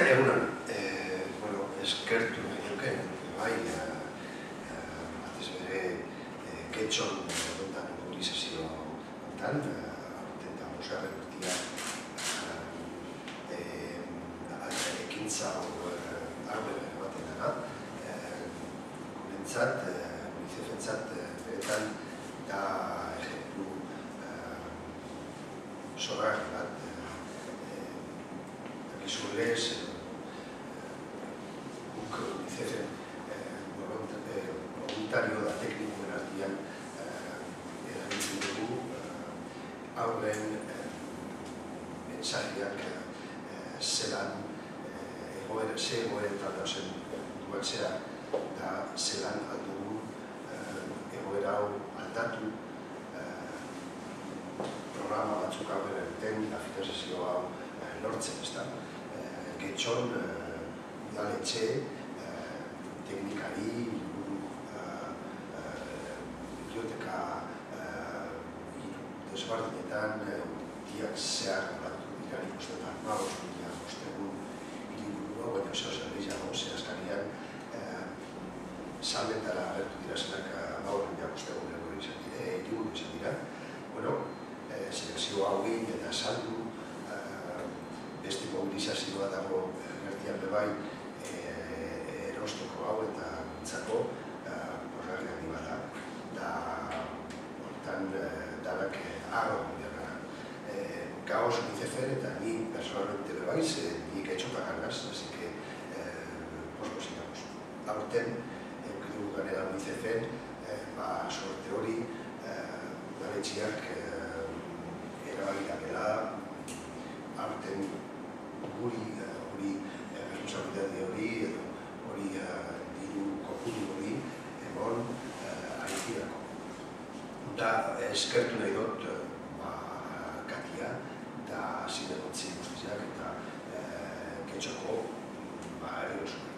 Egunon, eskertu nahi duke, bai, batez bere Getxon dontan mobilizazio dontan, tentamos revertia ekintza armen ematen dena, gurentzat, UNICEF-entzat beretan da ejemplu zogarri bat, Gizurlez, guk UNICEF-en voluntario da teknikoen artean erabiltzen dugu haurren mensajeak zelan egoeretan dauzen duatzea da zelan aldugu egoera hau aldatu programa batzuk hau erabiltzen grafikazio hau lortzen, ez da. Getxon, udaletxe, teknikari, biblioteka desbardinetan, diak zehar batu dira ikustetan, ustetan, ustegun, iriburu, baina zerbeizago, zehazkarian, salmentara agertu dira zenak bauren diak ustegun iriburu izan dira. Selekzio hau egin eta saldu, beste mobilizazioa dago gertian bebai erosteko hau eta gintzako borrarri handi bada. Da, horretan, danak arro gara. Gaoz UNICEF-en eta ni personalmente bebai, ni Getxota gargaz, así que posposiamos. Aurten, eukidu ganera UNICEF-en, sorte hori, udaletxiak erabakitapela, aurten guri responsabilitate hori edo hori diru kopuru hori emon aritirako. Da eskertu nahi dut Katia eta zinegotzi guztiak eta Getxoko erosoak.